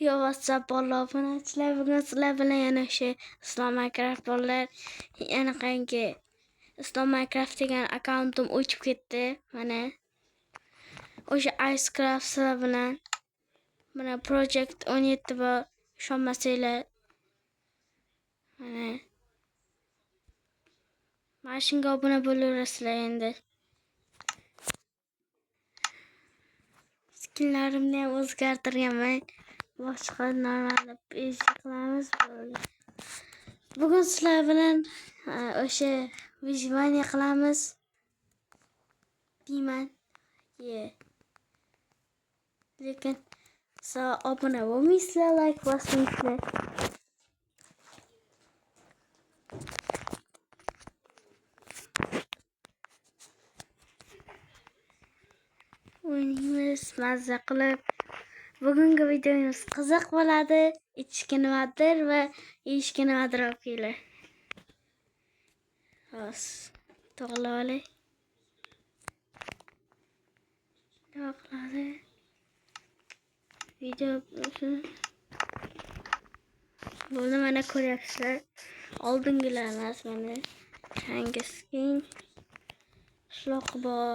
Yo, WhatsApp obunachilar, bugun sizlar bilan yana o'sha Islom Minecraft bolalar anaqangi Islom Minecraft degan akkauntim o'chib ketdi. Mana o'sha Icecraft sizlar bilan mana Project 17 bor, ishonmasanglar. Mana shunga obuna bo'laverasizlar endi. Skinlarimni ham o'zgartirganman. Boshqa normal page qilamiz bo'ldi. Bugun sizlar bilan o'sha vijvaniya qilamiz. Deyman. Lekin sizlar obuna bo'lmaysizlar, like bosmaysizlar. O'ynaymiz mazza qilib. Bugungi videomiz qiziq bo'ladi. Ichishga nimadir va yeyishga nimadir olib kelinglar. Hos, to'g'rilab olay. To'g'riladi. Video bo'ldi, mana ko'ryapsizlar. Oldingilar emas, mana Changiskin shloq bor.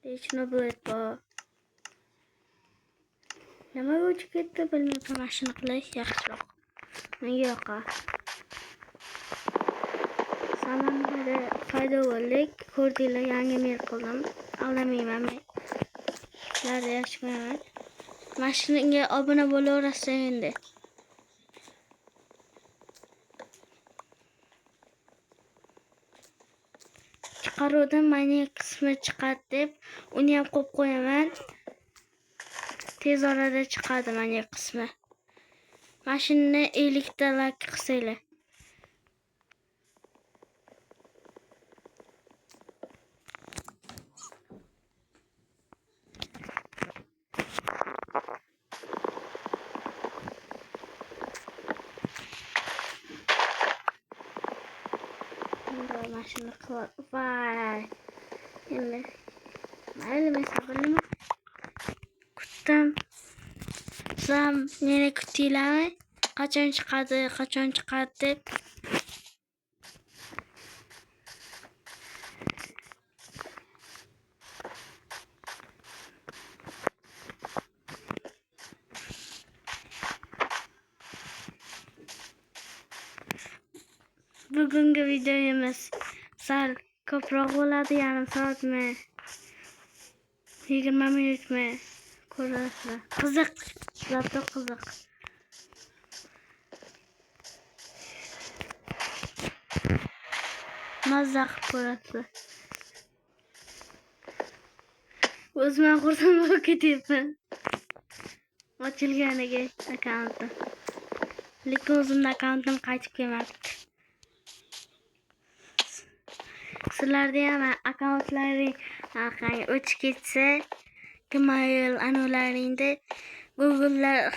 Chernobyl bor. Nimaga o'chib ketdi bilmayman, mashina qilish yaxshiroq. Menga yoqadi. Salomlar, foyda bo'ldik. Ko'rdinglar, yangi mer qildim. Aldamayman men. Sizlar yaxshi ko'raman. Mashinaga obuna bo'laverasiz endi. Chiqaruvdan mana qismi chiqadi deb uni ham qo'yib qo'yaman. Tez orada chiqadi mana qismi. Mashinani 50 ta like qilsanglar. Mashina qilib, vay. Endi mayli, men sabrliman. Kutdim. Sizlar meni kutinglarmi? Qachon chiqadi deb. Bugungi videomiz sal ko'proq bo'ladi, yarim soatmi, 20 minutmi ko'rasizlar. Qiziq, juda qiziq. Mazza qilib ko'rasizlar. O'zim xursand bo'lib ketyapman. Ochilganiga akkauntim. Lekin o'zimning akkauntim qaytib kelmabdi. Sizlarda ham akkauntlaring o'chib ketsa, Gmail anularingda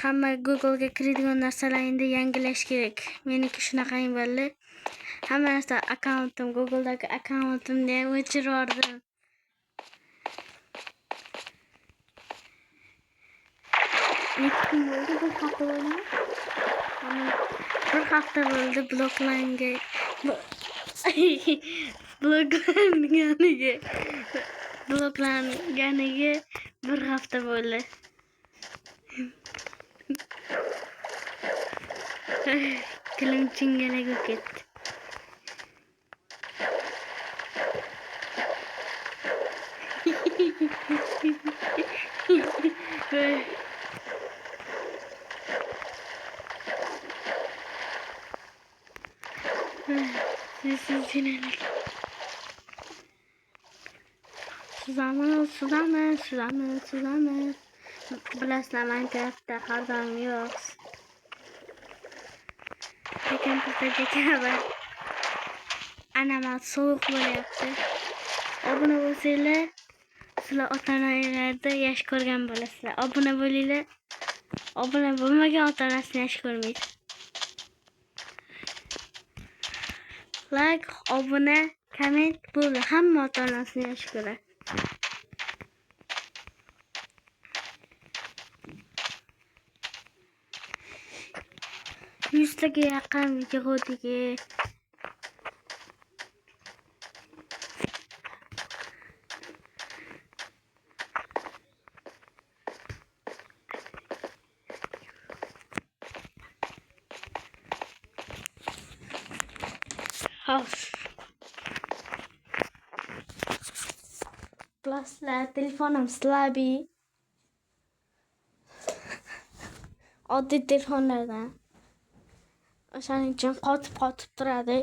hamma Google'ga kiradigan narsalaringni yangilash kerak. Meniki shunaqang bo'ldi. Hamma narsa akkauntim, Google'dagi akkauntimni ham o'chirib yubordim. Lekin bo'ldi, bir hafta bo'ldi bloklanganiga bir hafta bo'ldi. Tilim chingalak bo'lib ketdi. Suzamiz. Bilasizlar, Minecraftda har doim yo'q. Lekin bizda kabi anamat sovuq bo'lyapti. Obuna bo'lsanglar, sizlar ota-onalarni yaxshi ko'rgan bo'lasizlar. Obuna bo'linglar. Obuna bo'lmagan ota-onasini yaxshi ko'rmaydi. Like, obuna, komment bo'ldi. Hamma ota-onasini yaxshi ko'radi. 100taga yaqin videodagi house. Plaslar, telefonim Slabi. Oddiy telefonlardan. O'shaning uchun qotib turadi.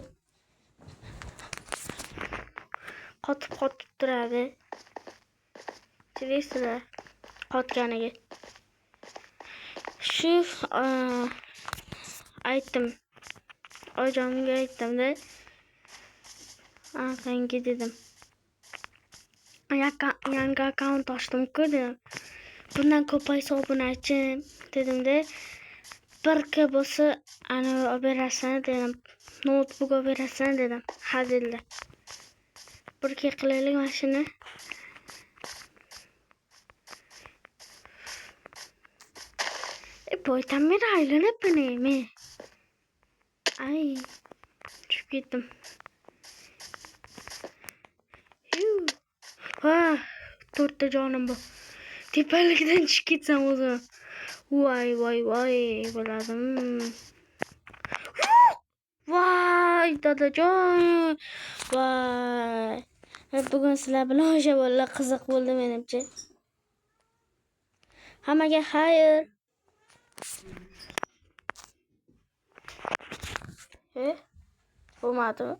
Qotib turadi. Bilasizlar, qotganiga. Shu aytdim. Ojonga aytdim-da. Anaqangi dedim. Yangi akkaunt ochdim-ku dedim. Bundan ko'paysa obunachim dedim-da. Bir bo'lsa ana oberasan dedim. Notebook oberasan dedim. Ha dedilar. Bir qilaylik mashina. Boydan beri aylanib binaymi? Ay, tushib ketdim. Ha, 4 ta jonim bor. Tepalikdan tushib ketsam o'zim. Voy bo'ladim. Voy dadajon. Voy. Bugun sizlar bilan o'sha bolalar qiziq bo'ldi menimcha. Hammaga xayr. Bo'lmadimi?